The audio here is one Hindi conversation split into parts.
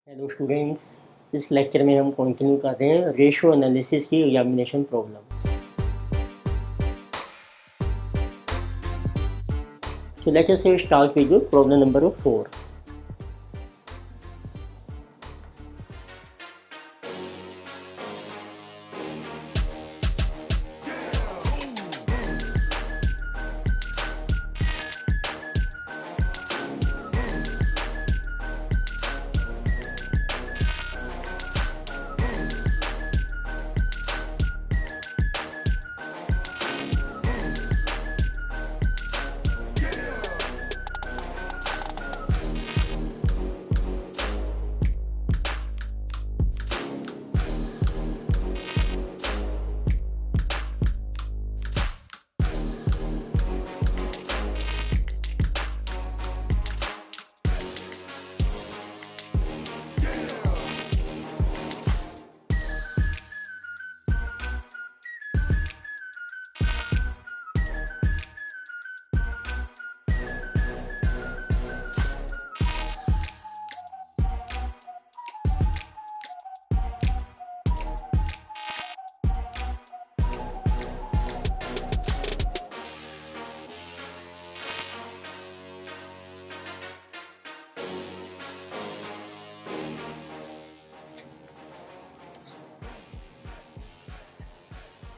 Hello students. इस लेक्चर में हम कंटिन्यू कर रहे हैं रेशियो एनालिसिस की examination problems. So let us start with problem number 4।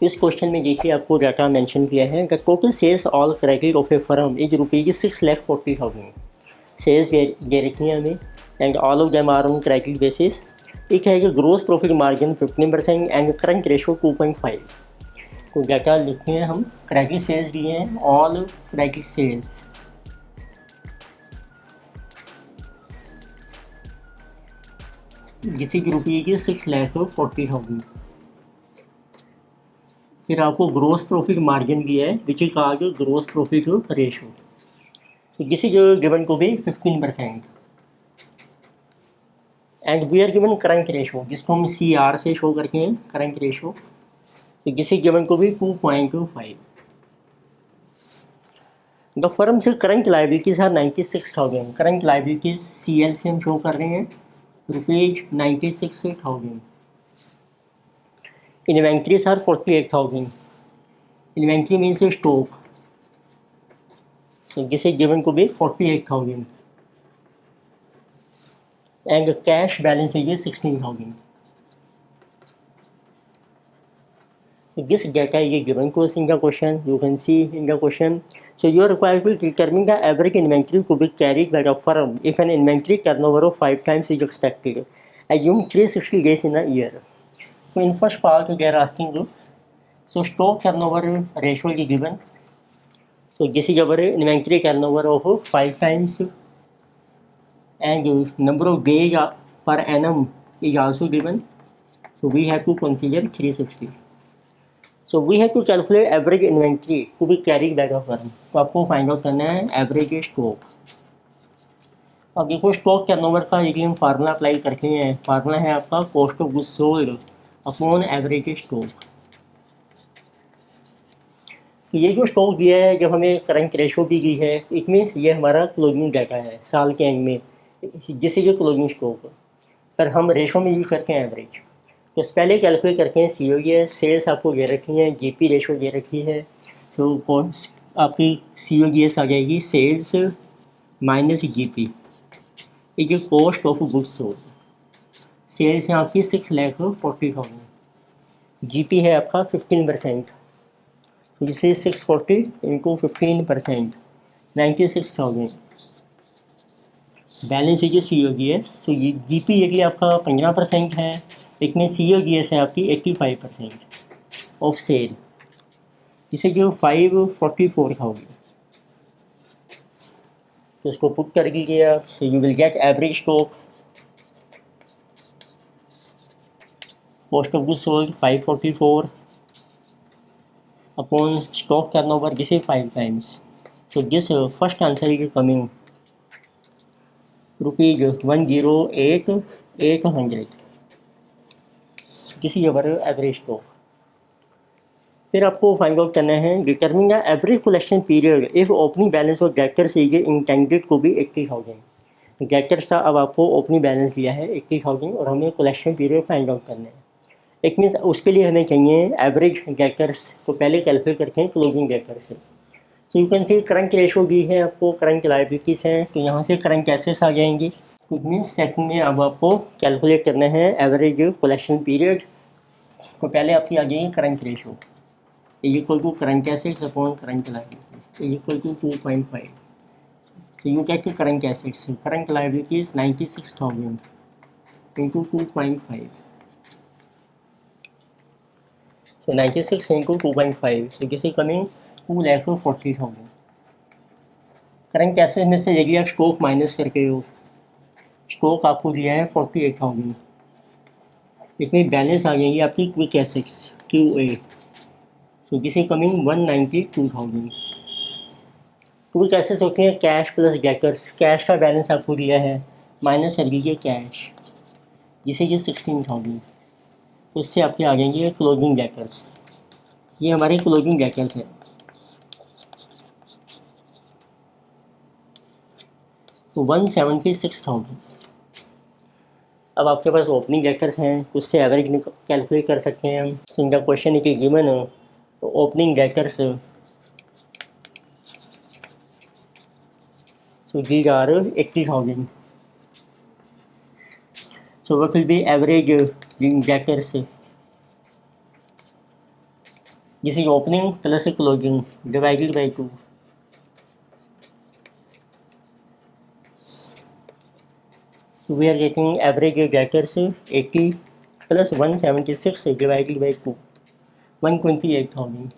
इस क्वेश्चन में देखिए आपको डाटा मेंशन किया है the total sales all credit of a firm is ₹6,40,000। Sales दे रखी हैं हमें and all of them are on credit basis. एक है कि gross profit margin 15% and current ratio 2.5। तो डाटा लिखते हैं हम, क्रेडिट सेल्स दिए हैं, ऑल क्रेडिट सेल्स जिसकी ₹6,40,000। फिर आपको ग्रोस प्रॉफिट मार्जिन दिया है which is called gross profit ratio, this is given to be 15%। And we are given current ratio जिसको हम CR से शो करते हैं करंट रेशो, तो this is given to be 2.5। The firm से करंट लाइबिलिटीज है 96,000। करंट लाइबिलिटीज CL से हम शो कर रहे हैं ₹96,000। Inventories are 48,000। Inventory means stock, so this is given to be 48,000 and the cash balance is 16,000. So this data is given to us in the question. You can see in the question. So you are required to determine the average inventory to be carried by the firm if an inventory turnover of 5 times is expected. Assume 360 days in a year. So in first part they are asking you, so stock turnover ratio is given. So this is our inventory turnover of 5 times and number of days per annum is also given. So we have to consider 360. So we have to calculate average inventory to be carried by the firm. तो आपको फाइंड आउट करना है एवरेज स्टॉक। अब देखो स्टॉक टर्नओवर का एक हम फार्मूला अप्लाई करते हैं। फार्मूला है आपका cost of goods sold upon average stock. तो ये जो स्टॉक दिया है, जब हमें करंट रेशो दी गई है, इट मीन्स ये हमारा क्लोजिंग डाटा है साल के एंड में, जिससे जो क्लोजिंग स्टॉक पर हम रेशो में यूज करते हैं एवरेज। तो पहले कैलकुलेट करते हैं COGS, सेल्स आपको दे रखी है, GP रेशो दे रखी है। तो आपकी COGS आ जाएगी sales minus GP is cost of goods sold. Sales है आपकी 6,40,000, GP है आपका 15%। This is 640 into 15%, 96,000। बैलेंस है COGS। तो ये GP यदि आपका 15% है, इसमें COGS है आपकी 85% ऑफ सेल, जिसे जो 544,000। तो इसको पुट कर दीजिए आप। सो you will gate average stock cost of goods sold 544 upon stock turnover, this is 5 times. So this first answer is coming ₹108,800. This is our average stock. फिर आपको फाइंड आउट करना है determine the average collection period if opening balance of debtors is intended to be 80,000। Debtors था, अब आपको ओपनिंग बैलेंस दिया है 80,000 और हमें कलेक्शन पीरियड फाइंड आउट करना है। इट मीन्स उसके लिए हमें चाहिए एवरेज डेटर्स को पहले कैलकुलेट करके क्लोजिंग डेटर्स से। तो you can see current ratio दी है आपको, करंट लायबिलिटीज़ हैं, तो यहाँ से करंट एसेट्स आ जाएंगी। तो इट मीन्स सेकंड में अब आपको कैलकुलेट करना है एवरेज कलेक्शन पीरियड, तो पहले आपकी आ जाएगी current ratio equal to current assets upon current liabilities equal to 2.5। So you get the current assets, current liabilities 96,000 into 2.5. So 96 into 2.5. So this is coming 2,40,000. Current asset में से यदि आप स्टॉक माइनस करके हो, स्टॉक आपको दिया है 48,000, इसमें बैलेंस आ जाएंगी आपकी quick assets QA। So this is coming 192,000। Quick assets होते हैं कैश प्लस डेटर्स, कैश का बैलेंस आपको दिया है, माइनस कर लीजिए कैश, जिसे ये 16,000, तो इससे आपके आ जाएंगे क्लोजिंग डेटर्स। ये हमारे क्लोजिंग डेटर्स हैं। तो 176,000। अब आपके पास ओपनिंग डेटर्स हैं, उससे एवरेज कैलकुलेट कर सकते हैं हम। तो इनका क्वेश्चन है कि given opening debtors, so these are 80,000. So what will be average debtors? This is opening plus closing divided by 2. So we are getting average debtors 80 plus 176 divided by 2, 128,000.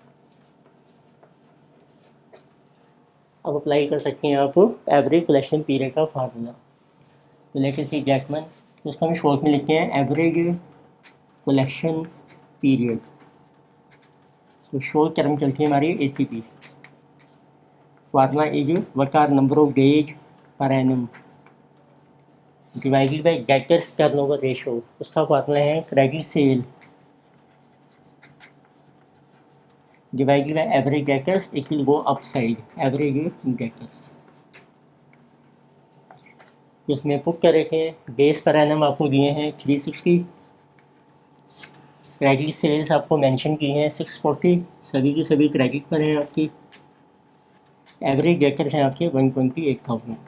अब अप्लाई कर सकते हैं आप एवरेज कलेक्शन पीरियड का फार्मूला। तो let us see that one, उसको हम शॉर्ट में लिखते हैं एवरेज कलेक्शन पीरियड। तो शॉर्ट टर्म चलती है हमारी ACP। Formula is what are number of days per annum divided by debtors turnover ratio. उसका फार्मूला है credit sale divided by average debtors, it will go upside, average debtors। इसमें पुट कर रखे हैं, बेस पर एनम आपको दिए हैं 360, क्रेडिट सेल्स आपको मेंशन की हैं 640, सभी की सभी क्रेडिट पर हैं आपकी। एवरेज डेटर्स हैं आपके 128,000।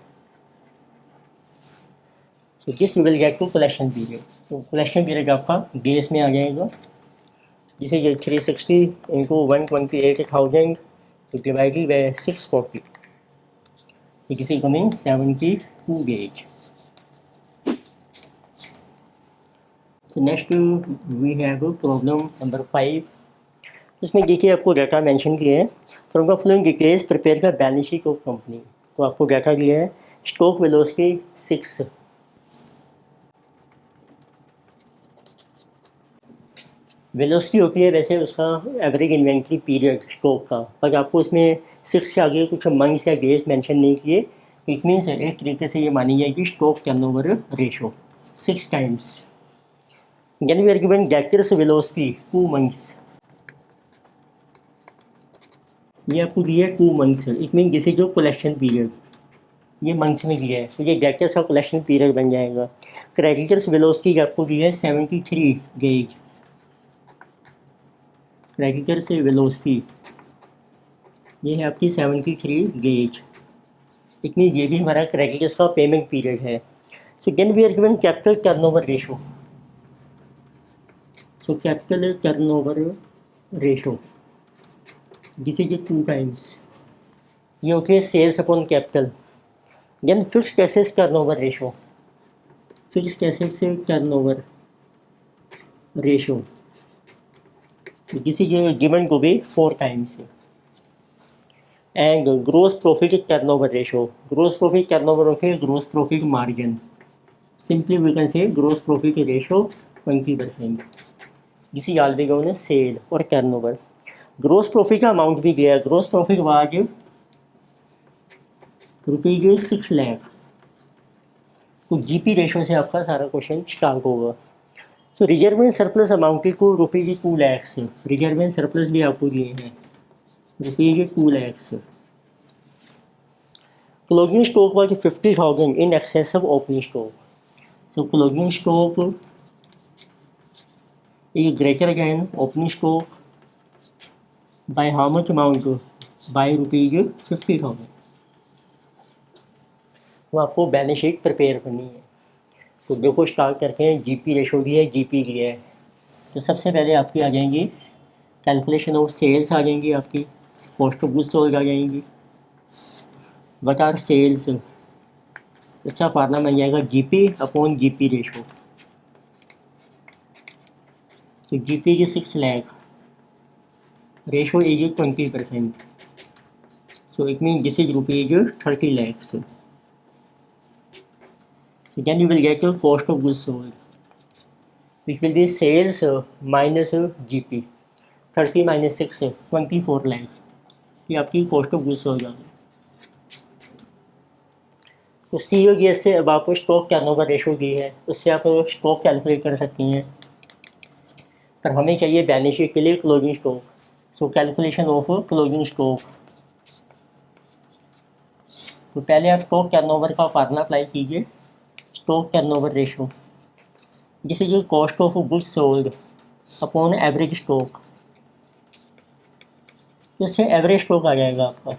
तो this will get to collection period. तो कलेक्शन पीरियड आपका बेस में आ जाएगा, जिसे ये 360 इंटू 128,000 डिवाइडेड बाय 640, किसी कमिंग 72 डेज। तो next we have problem number 5। इसमें देखिए आपको डाटा मेंशन किए हैं, from the following details prepare का बैलेंस शीट ऑफ कंपनी। तो आपको डाटा दिया है स्टॉक वेलोसिटी 6, वेलोसिटी होती है वैसे उसका एवरेज इन्वेंट्री पीरियड स्टॉक का, पर आपको इसमें 6 के आगे कुछ मंथ्स या डेज मेंशन नहीं किए। इट मीन्स एक तरीके से ये मानी जाएगी stock turnover ratio 6 times. Then we are given debtors velocity 2 months, ये आपको दिया है 2 months. It mean this is जो कलेक्शन पीरियड, ये मंथ्स में दिया है, तो ये डेटर्स का कलेक्शन पीरियड बन जाएगा। क्रेडिटर्स वेलोसिटी आपको दिया है 73 डेज, क्रेडिटर से वेलोसिटी ये है आपकी 73 डेज। इट मीन ये भी हमारा क्रेडिटर्स का पेमेंट पीरियड है। So then we are given capital turnover ratio. So capital turnover ratio this is 2 times, ये होती है sales upon capital. Then fixed assets turnover ratio, fixed assets turnover ratio this is given to be 4 times. And gross profit turnover ratio, gross profit turnover होते हैं gross profit margin, simply we can say gross profit ratio 20%। This is always given sale और टर्नओवर। ग्रोस प्रॉफिट का अमाउंट भी दिया है, ग्रोस प्रॉफिट वाज ₹6 लाख। तो GP रेशो से आपका सारा क्वेश्चन स्टार्ट होगा। So reserve and surplus amounted to ₹2 lakh से, रिजर्व एंड सरप्लस भी आपको दिए हैं ₹2 लाख से। closing stock was 50,000 in excess of opening stock. So closing stock is greater than opening stock by how much amount? By rupees 50,000. तो आपको बैलेंस शीट प्रिपेयर करनी है। तो देखो स्टार्ट करते हैं। जीपी रेशो भी है, जीपी भी है। तो सबसे पहले आपकी आ जाएंगी कैलकुलेशन ऑफ सेल्स, आ जाएंगी आपकी कॉस्ट ऑफ गुड्स सोल्ड आ जाएंगी। व्हाट आर सेल्स, इसका फार्मूला बन जाएगा जीपी अपॉन जीपी रेशो। तो GP is 6 lakh, ratio is 20%, so it means this is rupees 30 lakhs. So then you will get your cost of goods sold, which will be sales minus GP. 30 minus 6 24 lakh, ये आपकी कॉस्ट ऑफ गुड्स सोल्ड आ गई। तो COGS से अब आपको स्टॉक टर्नओवर रेशो दी है, उससे आप स्टॉक कैलकुलेट कर सकती हैं। पर हमें चाहिए बैलेंस शीट के लिए closing stock. So calculation of closing stock. तो पहले आप स्टॉक टर्नओवर का फार्मूला अप्लाई कीजिए, स्टॉक टर्नओवर रेशो, जिसे जो cost of goods sold upon average stock, तो इससे एवरेज स्टॉक आ जाएगा आपका,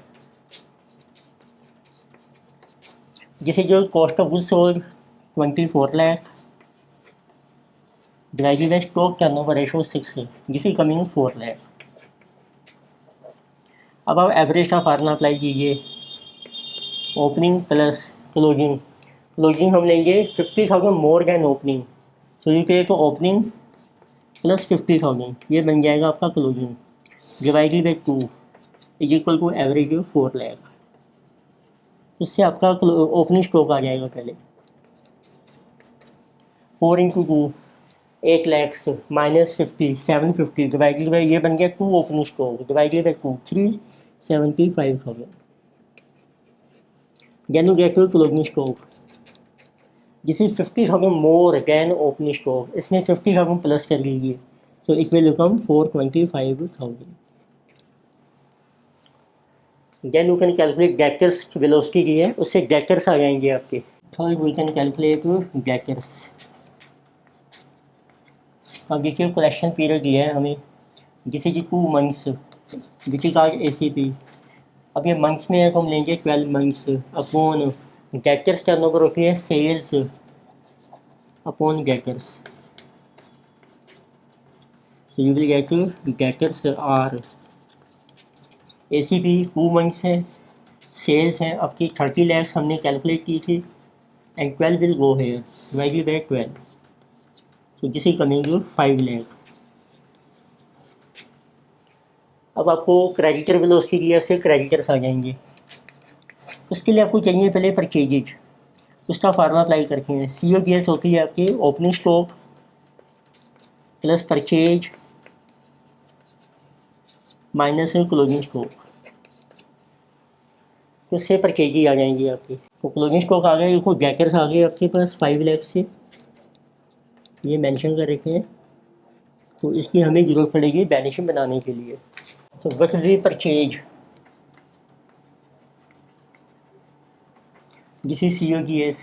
जिसे जो cost of goods sold 24 lakh divided by stock turnover ratio 6, जिसे कमिंग 4 लाख। अब आप एवरेज का फार्मूला अप्लाई कीजिए, ओपनिंग प्लस क्लोजिंग। क्लोजिंग हम लेंगे 50,000 मोर देन ओपनिंग, तो ये कहे तो ओपनिंग प्लस 50,000, ये बन जाएगा आपका closing, divided by 2 is equal to average 4 lakh. इससे आपका ओपनिंग स्टॉक आ जाएगा पहले 4 into 2 8 lakhs minus 50 750 divided by, ये बन गया 2 opening stock divided by 2 375,000। Then you get your closing stock. This is 50,000 more than opening stock. इसमें 50,000 प्लस कर लीजिए, so it will become 425,000. Then you can calculate debtors velocity की है, उससे debtors आ जाएंगे आपके। Third we can calculate debtors. अब देखिए collection period दिया है हमें, जिसे कि 2 months, which is called ACP. अब ये मंथ्स में है तो हम लेंगे 12 मंथ्स अपॉन डेटर्स टर्नओवर होती है sales upon debtors, so you will get debtors are ACP 2 months है, सेल्स है आपकी 30 लैक्स हमने कैलकुलेट की थी, and 12 will go here divided by 12, so this is coming 5 lakh. अब आपको क्रेडिटर वेलोसिटी की से क्रेडिटर्स आ जाएंगे, उसके लिए आपको चाहिए पहले परचेजेज, उसका फार्मूला अप्लाई करते हैं। COGS होती है आपकी opening stock plus purchase minus closing stock, तो उससे परचेज आ जाएंगी आपकी। तो क्लोजिंग स्टॉक आ गए, देखो डेटर्स आ गए आपके पास 5 लाख से, ये मेंशन कर रखे हैं, तो इसकी हमें ज़रूरत पड़ेगी बैलेंस शीट बनाने के लिए। So what will be purchase? This is COGS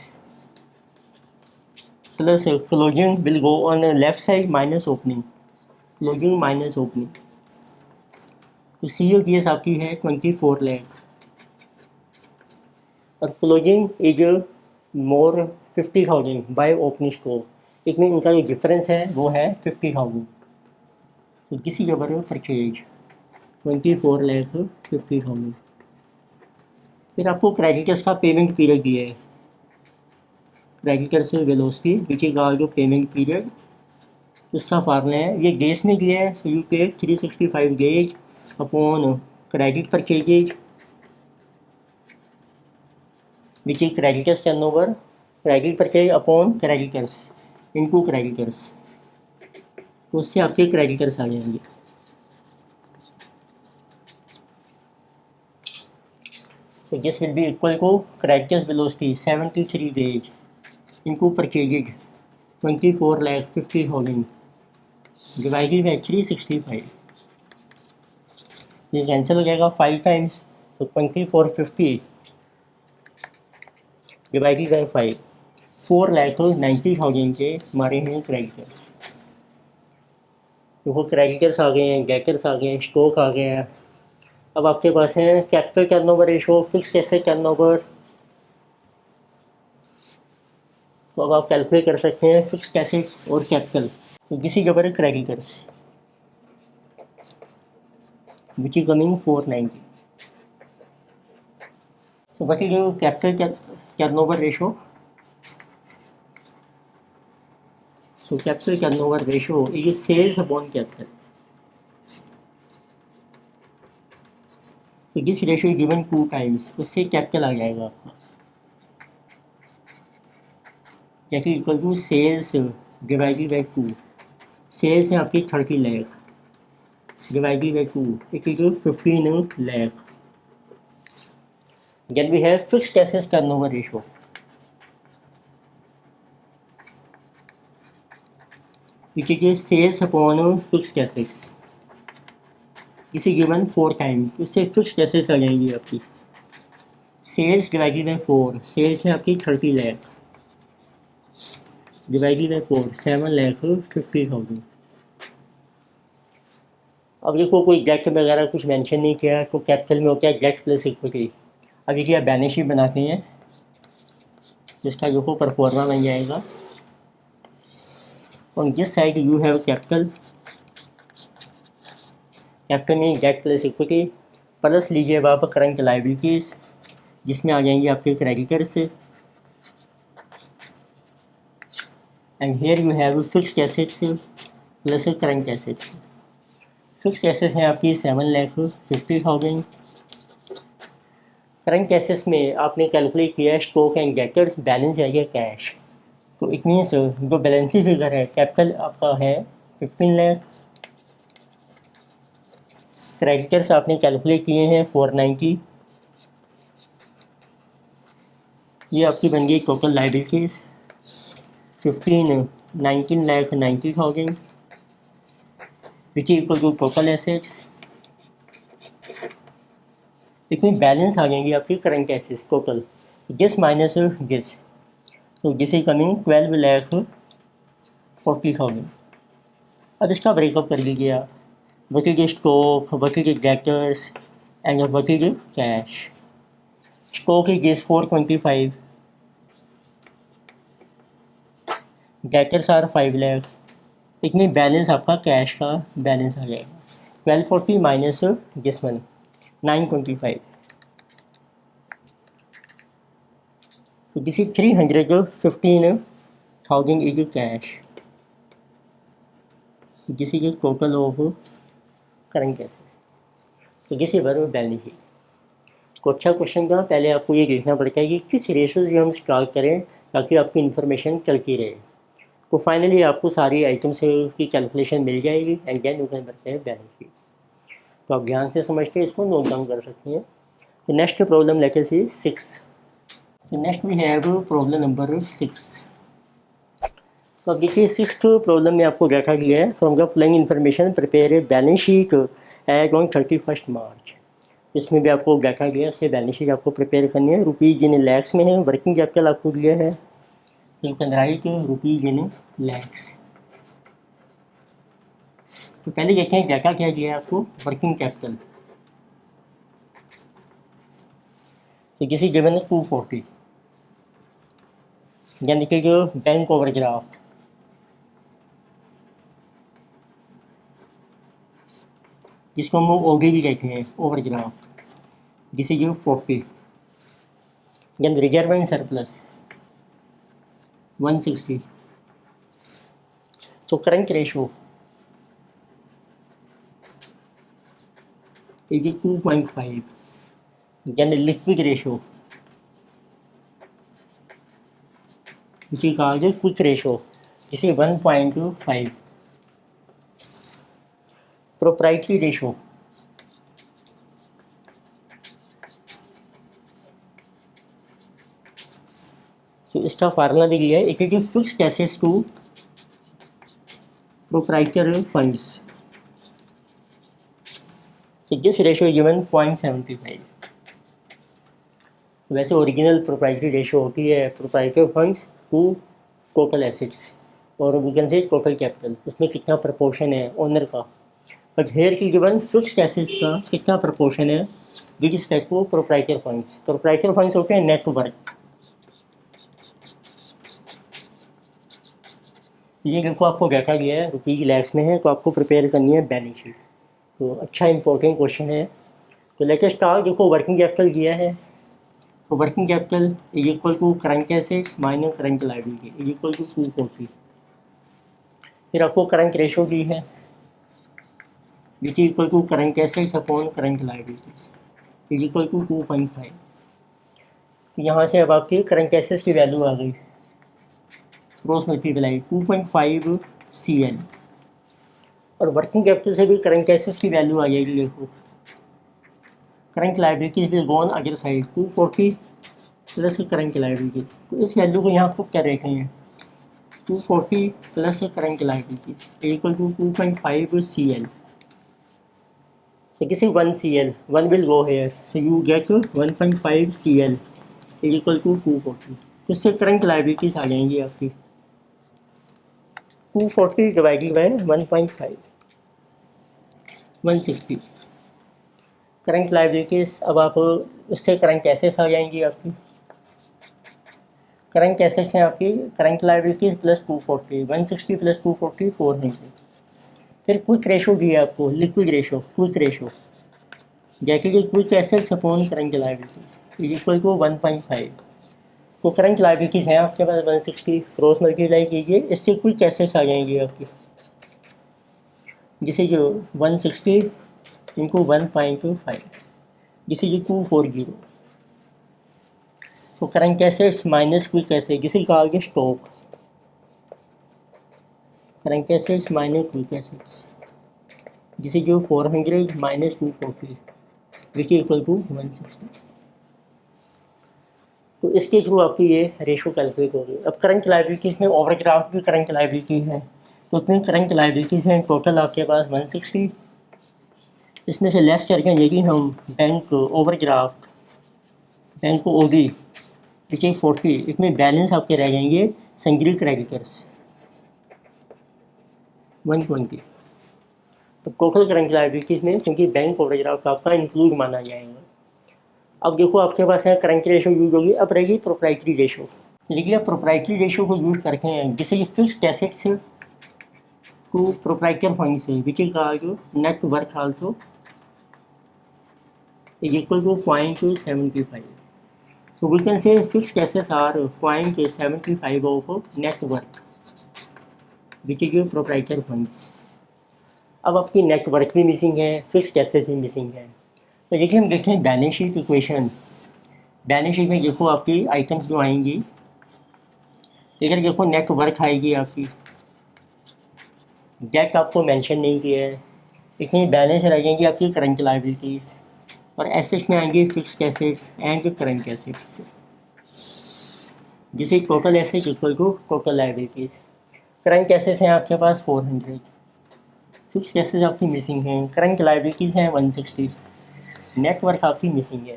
plus closing will go on the left side minus opening, closing minus opening. तो COGS आपकी है 24 लाख और closing is more 50,000 by opening stock, इसमें इनका जो डिफरेंस है वो है 50,000, तो किसी के बारे में परचेज 24 लाख 50,000। फिर आपको क्रेडिटर्स का पेमेंट पीरियड दिया है, creditors velocity which is called payment period, उसका फार्मूला है, ये डेज में दिया है, so you take 365 days upon credit purchases which is creditors turnover, credit purchase upon creditors into creditors, तो उससे आपके क्रेडिटर्स आ जाएंगे। So this will be equal to creditors velocity 73 days into purchases 24 lakh 50,000 divided by 365, ये कैंसिल हो जाएगा 5 टाइम्स, तो 2450 डिवाइडेड बाई 5, 4,90,000 के हमारे हैं क्रेडिटर्स। देखो क्रेडिटर्स आ गए हैं, डेटर्स आ गए हैं, स्टॉक आ गए हैं। अब आपके पास है capital turnover ratio, fixed asset turnover. तो अब आप कैलकुलेट कर सकते हैं फिक्स्ड एसेट्स और कैपिटल। तो this is our creditors which is coming 490. So what is your capital turnover ratio? So capital turnover ratio is sales upon capital. So this ratio is given 2 times. तो इससे कैपिटल आ जाएगा आपका, that is equal to sales divided by 2. Sales है आपकी 30 lakh divided by 2, it is 15 lakh. Then we have fixed assets turnover ratio, which is sales upon fixed assets. इसे गिवन 4 टाइम्स, इससे फिक्स्ड एसेट्स आ जाएंगी आपकी। सेल्स डिवाइडेड बाई 4, सेल्स है आपकी 30 लाख डिवाइडेड बाई 4, 7,50,000। अब देखो कोई डेट वगैरह कुछ मेंशन नहीं किया, तो कैपिटल में होता है डेट प्लस इक्विटी। अब ये क्या बैलेंस शीट बनाते हैं, जिसका देखो परफॉर्मा बन जाएगा। On this side you have capital, capital में डेट प्लस इक्विटी, प्लस लीजिए आप करंट लायबिलिटीज़, जिसमें आ जाएंगे आपके creditors, and here you have fixed assets plus current assets. Fixed assets हैं आपकी 7,50,000। करंट एसेट्स में आपने कैलकुलेट किया है स्टॉक एंड डेटर्स, बैलेंस है ये कैश। तो इट मीन्स जो बैलेंस फिगर है, कैपिटल आपका है 15 लाख, क्रेडिटर्स आपने कैलकुलेट किए हैं 490, ये आपकी बन गई total liabilities 19,90,000 which equal to total assets. इसमें बैलेंस आ जाएंगी आपकी current assets total, this minus this, तो दिस इज कमिंग 12,40,000। अब इसका ब्रेकअप कर लीजिए आप, what is the stock, what is the debtors, and what is the cash. Stock is this 425, debtors are 5 lakh, इसमें बैलेंस आपका कैश का बैलेंस आ जाएगा 1240 माइनस दिस वन 925, तो this is 315,000 is cash, this is total of current assets. तो this is our balance sheet. तो अच्छा क्वेश्चन था, पहले आपको ये देखना पड़ता है कि किस रेशो से हम स्टार्ट करें ताकि आपकी इन्फॉर्मेशन चलती रहे। तो फाइनली आपको सारी आइटम्स की कैलकुलेशन मिल जाएगी एंड देन यू कैन करते हैं बैलेंस शीट। तो आप ध्यान से समझ के इसको नोट डाउन कर सकते हैं। तो next problem let us see 6। तो next we have problem number 6। तो अब देखिए 6th प्रॉब्लम में आपको डाटा दिया है, from the following information prepare a balance sheet as on 31 March. इसमें भी आपको डाटा दिया है, इससे बैलेंस शीट आपको प्रिपेयर करनी है। रुपीज़ इन लैक्स में है, वर्किंग कैपिटल आपको दिया है, तो you can write rupees in lakhs. तो पहले देखते हैं डाटा क्या दिया है आपको, वर्किंग कैपिटल। तो किसी गिवन है 240, यानी कि जो बैंक ओवरड्राफ्ट, जिसको हम लोग ओडी भी कहते हैं ओवरड्राफ्ट, जिसे जो 40, then reserve and surplus 160। So current ratio is 2.5, then liquid ratio इसी कहा जाए क्विक रेशो, इसे 1.5। प्रोप्राइटरी रेशो तो इसका फार्मूला भी दिया है, it is fixed assets to proprietary funds, so this ratio is given 0.75. वैसे ओरिजिनल प्रोप्राइटरी रेशियो होती है proprietary funds to total assets और we can say total capital, उसमें कितना प्रपोर्शन है ओनर का। बट हेयर की गिवन फिक्स्ड एसेट्स का कितना प्रपोर्शन है with respect to proprietary funds. Proprietary funds होते हैं नेट वर्थ। ये देखो आपको डाटा दिया है रुपये की लैक्स में है, तो आपको प्रिपेयर करनी है बैलेंस शीट। तो अच्छा इंपॉर्टेंट क्वेश्चन है। तो लेटेस्ट स्टार्ट, देखो वर्किंग कैपिटल दिया है, तो working capital is equal to current assets minus current liability is equal to 240। फिर आपको करंट रेशो दी है which is equal to current assets upon current liabilities is equal to 2.5। तो यहाँ से अब आपकी करंट एसेट्स की वैल्यू आ गई क्रॉस मल्टीप्लाई 2.5 CL, और वर्किंग कैपिटल से भी करंट एसेट्स की वैल्यू आ जाएगी। देखो current liability will go on other side 240 plus current liability, तो इस वैल्यू को यहाँ आपको क्या रखे हैं 240 plus current liability equal to 2.5 CL। So this is 1 CL, 1 will go here, so you get 1.5 CL is equal to 240। तो इससे करंट लायबिलिटीज आ जाएंगी आपकी 240 डिवाइडेड बाय 1.5 160। करंट लायबिलिटीज अब आप उससे करंट एसेट्स आ जाएंगी आपकी। करंट एसेट्स हैं आपकी करंट लायबिलिटीज प्लस 240 160 प्लस 240 400। फिर क्विक रेशो दी है आपको, liquid ratio quick ratio that is quick assets upon current liabilities is equal to 1.5। तो करंट लायबिलिटीज हैं आपके पास 160, क्रॉस मल्टीप्लाई कीजिए, इससे क्विक एसेट्स आ जाएंगी आपकी, जिसे जो 160 इंटू 1.5 जिसे जो 240। तो current assets minus quick assets जिसे कहा गया stock, current assets minus quick assets जिसे जो 400 माइनस 240 विच इक्वल टू 160। तो इसके थ्रू आपकी ये रेशो कैलकुलेट होगी। अब करंट लायबिलिटीज़ में ओवरड्राफ्ट भी करंट लायबिलिटी है, तो इतनी करंट लायबिलिटीज़ हैं टोटल आपके पास 160। इसमें से लेस करके यदि हम bank overdraft bank OD which is 40, इसमें बैलेंस आपके रह जाएंगे संग्रीव क्रेडिटर्स 120। तो टोटल करंट लायबिलिटीज़ में क्योंकि बैंक ओवरड्राफ्ट आपका इंक्लूड माना जाएगा। अब देखो आपके पास है करंट रेशो यूज होगी, अब रहेगी प्रोप्राइटरी रेशो। देखिए आप प्रोप्राइटरी रेशो को यूज करते हैं जिसे ये fixed assets to proprietor funds है which is called net worth also is equal to 0.75. So we can say fixed assets are 0.75 of net worth which is your proprietary funds। अब आपकी नेट वर्थ भी मिसिंग है, फिक्स्ड एसेट्स भी मिसिंग है। तो देखिए हम देखते हैं balance sheet equation. Balance sheet में देखो आपकी आइटम्स जो आएंगी, लेकिन देखो नेट वर्थ आएगी आपकी, डेट आपको मेंशन नहीं किया है, इसमें बैलेंस रह जाएंगी आपकी करंट लायबिलिटीज़, और एसेट्स में आएंगे fixed assets and current assets जिसे total asset equal to total liabilities. Current assets हैं आपके पास 400, फिक्स्ड एसेट्स आपकी मिसिंग हैं, करंट लायबिलिटीज़ हैं 160, नेटवर्क आपकी मिसिंग है।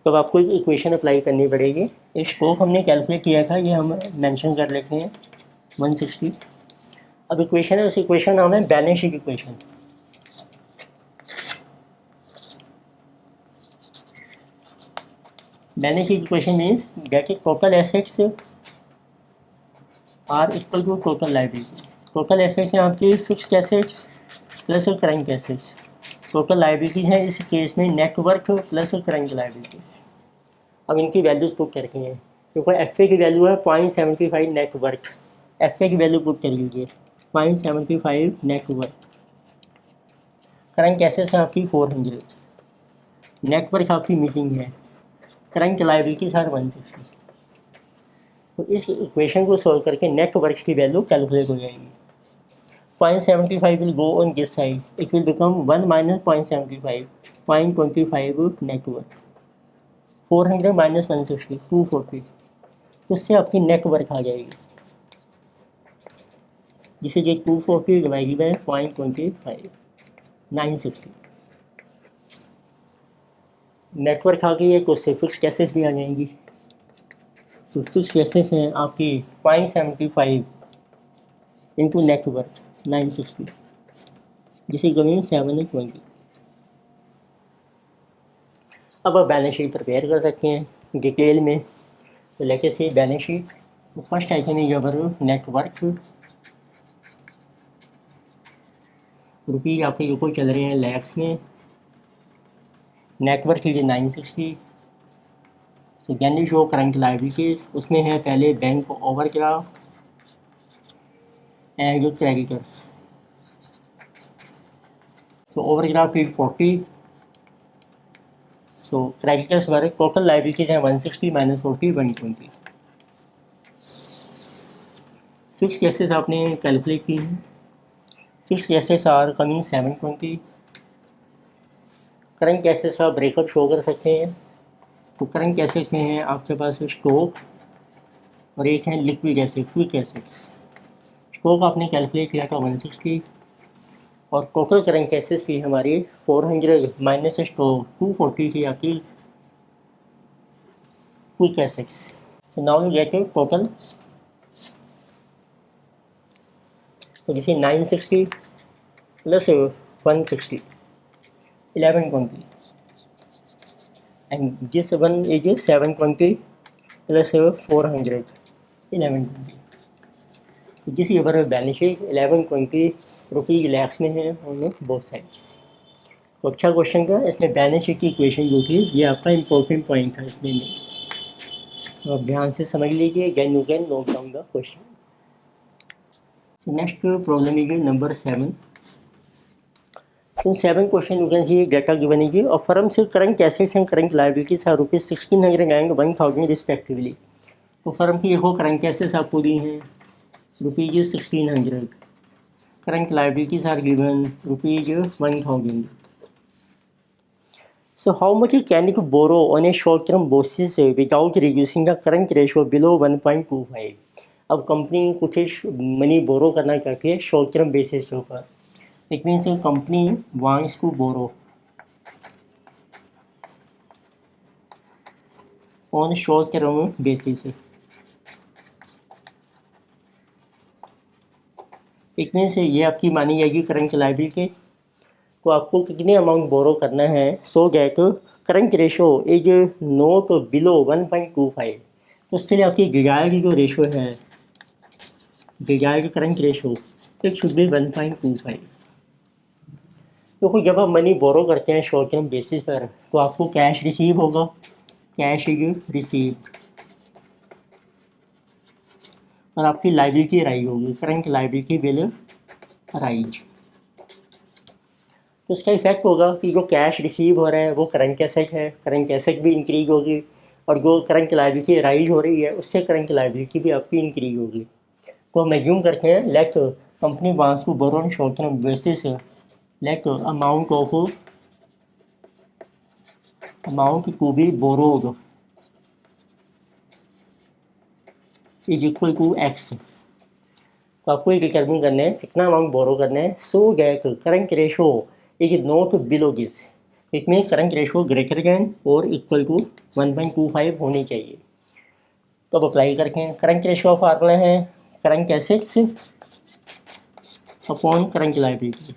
तो अब आपको एक इक्वेशन अप्लाई करनी पड़ेगी। एक स्टॉक हमने कैलकुलेट किया था, ये हम मेंशन कर लेते हैं 160। अब इक्वेशन है, उस इक्वेशन नाम है balance sheet equation. Balance sheet equation means that total assets are equal to total liabilities. Total assets हैं आपकी fixed assets plus current assets, total liabilities हैं इस केस में नेटवर्क प्लस करंट लायबिलिटीज। अब इनकी वैल्यूज पुट करके हैं, क्योंकि एफ ए की वैल्यू है 0.75 नेटवर्क, एफ ए की वैल्यू पुट कर लीजिए 0.75 नेटवर्क। करंट एसेट्स हैं आपकी 400, नेटवर्क आपकी मिसिंग है, करंट लायबिलिटीज आर 160। तो इस इक्वेशन को सॉल्व करके नेटवर्क की वैल्यू कैलकुलेट हो जाएगी। 0.75 will go on this side, it will become 1 minus 0.75 0.25 network, 400 minus 160 240। तो इससे आपकी नेटवर्क आ जाएगी, जिसे ये 240 डिवाइडेड बाय 0.25 960 नेटवर्क आ गई है तो उससे फिक्स कैसेस भी आ जाएंगी। तो फिक्स कैसेस हैं आपकी 0.75 इंटू नेटवर्क 960, जिसे करेंगे 720। अब आप बैलेंस शीट प्रिपेयर कर सकते हैं डिटेल में। तो लेके से बैलेंस शीट, तो फर्स्ट आइटम है यहाँ पर नेटवर्क, रुपये आपके ऊपर चल रहे हैं लैक्स में, नेटवर्क के लिए 960। सेकेंडली शो करंट लायबिलिटीज, उसमें है पहले बैंक ओवरड्राफ्ट एंड क्रेडिटर्स। तो ओवरड्राफ्ट इज 40, सो क्रेडिटर्स हमारे टोटल लायबिलिटीज हैं 160 माइनस 40 120। फिक्स एसेट्स आपने कैलकुलेट की हैं। Fix assets are coming 720। Current assets का ब्रेकअप शो कर सकते हैं। तो करंट एसेट्स में है आपके पास स्टॉक और एक है liquid asset, quick assets. Stock आपने कैलकुलेट किया था 160 और टोटल करंट एसेट्स की हमारी 400 माइनस स्टॉक 240 थी आपकी क्विक एसेट्स। तो नाउ यू गेट टोटल, तो जैसे 960 plus 160 1120 and this one is 720 plus 400 1120। जिस ये पर बैलेंस शीट 1120 रुपीज़ लैक्स में है ऑन बोथ साइड्स। तो अच्छा क्वेश्चन था। इसमें बैलेंस शीट की इक्वेशन जो थी ये आपका इम्पोर्टेंट पॉइंट था इसमें नहीं, तो आप ध्यान से समझ लीजिए, then you can note down the question. Next problem है number 7। In 7 question you can see data given is of firm's current assets and current liabilities are rupees 1600 and 1000 respectively। तो फर्म की देखो करंट एसेट्स आपको दी हैं rupees 1600, current liabilities are given rupees 1000। So how much can you borrow on a short term basis without reducing the current ratio below 1.25। अब कंपनी कुछ मनी बोरो करना चाहती है शॉर्ट टर्म बेसिस के ऊपर। It means a company wants to borrow on short term basis। It means ये आपकी मानी जाएगी करंट लायबिलिटी। तो आपको कितने अमाउंट बोरो करना है so that current ratio is not below 1.25। तो उसके लिए आपकी डिजायर्ड जो रेशो है, desired current ratio, it should B 1.25। देखो जब आप मनी बोरो करते हैं शॉर्ट टर्म बेसिस पर तो आपको कैश रिसीव होगा, कैश इज रिसीव, और आपकी लाइबिलिटी राइज होगी, करंट लाइबिलिटी विल राइज। तो उसका इफेक्ट होगा कि जो कैश रिसीव हो रहा है वो करंट एसेट है, करंट एसेट भी इंक्रीज होगी, और जो करंट लाइबिलिटी राइज हो रही है उससे करंट लाइबिलिटी भी आपकी इंक्रीज होगी। तो हम एज्यूम करते हैं let company wants to borrow on short term basis, let amount to be borrowed is equal to x. तो आपको ये डिटर्मिन करना है कितना अमाउंट बोरो करना है so that current ratio is not below this. इसमें करंट रेशो ग्रेटर देन और इक्वल टू 1.25 होनी चाहिए। तो अब अप्लाई करते हैं। करंट रेशो फार्मूला है current assets upon current liability,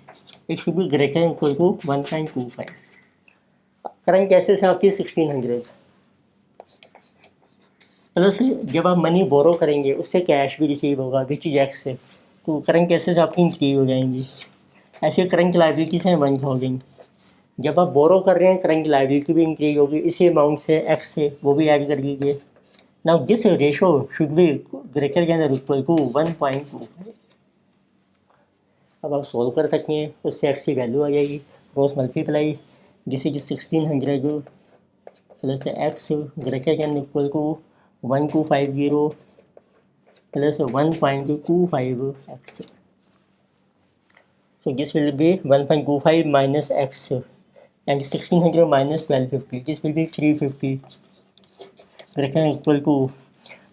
it should be greater than equal to 1.25। Current assets है आपकी 1600 प्लस जब आप मनी बोरो करेंगे उससे कैश भी रिसीव होगा विच इज एक्स से, तो करंट एसेट्स आपकी इंक्रीज हो जाएंगी। ऐसे करंट लायबिलिटीज हैं 1000। जब आप बोरो कर रहे हैं करंट लायबिलिटी भी इंक्रीज होगी इसी अमाउंट से एक्स से, वो भी ऐड कर लीजिए। Now this ratio should be greater than और इक्वल टू 1.25। अब आप सोल्व कर सकते हैं, उससे एक्स की वैल्यू आ जाएगी, क्रॉस मल्टीप्लाई, जिस is 1600 plus x greater than equal to 1250 plus 1.25 x। So this will be 1.25 minus x and 1600 minus 1250. This will be 350 greater than equal to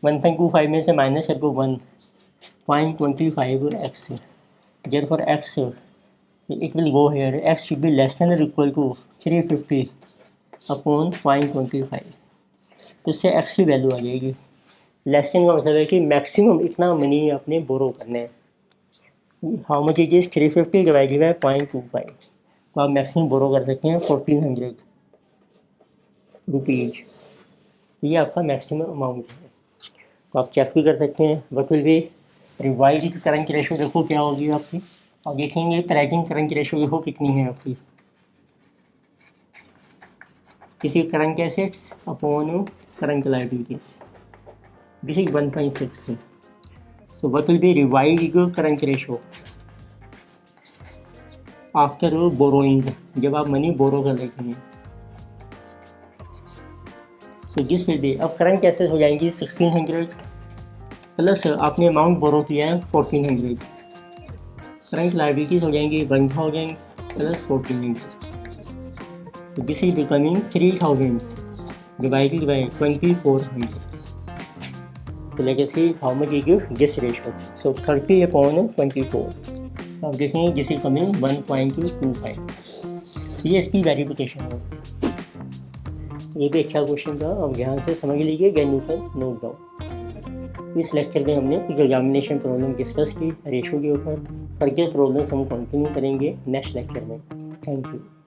1.25 में से माइनस कर दो 1.25 x। Therefore x it will go here, x should be less than or equal to 350 upon 0.25, तो इससे एक्स की वैल्यू आ जाएगी। लेस देन का मतलब है कि मैक्सिमम इतना मनी आपने बोरो करना है। How much it is 350 divided by 0.25, तो आप मैक्सिमम बोरो कर सकते हैं 1400 रुपीज़। ये आपका मैक्सिमम अमाउंट है। तो आप चेक भी कर सकते हैं what will be revise current ratio. देखो क्या होगी आपकी, आप देखेंगे प्राइसिंग करंट रेशो देखो कितनी है आपकी, किसी current assets upon current liabilities, this is 1.6 है। So what will be revise current ratio after borrowing, जब आप मनी बोरो कर लेते हैं। सो दिस विल बी, अब करंट एसेट्स हो जाएंगी 1600 प्लस आपने अमाउंट बोरो किया है 1400, करंट लायबिलिटीज हो जाएंगी 1000 plus 1400, so this is becoming 3000 divided by 2400. So let us see how much is this ratio. So 30 upon 24, अब देखेंगे this is coming 1.25। ये इसकी वेरिफिकेशन है। ये भी अच्छा क्वेश्चन था, अब ध्यान से समझ लीजिए, then you can note down. इस लेक्चर में हमने कुछ एग्जामिनेशन प्रॉब्लम डिस्कस की रेशो के ऊपर। फर्दर प्रॉब्लम्स हम कंटिन्यू करेंगे नेक्स्ट लेक्चर में। Thank you.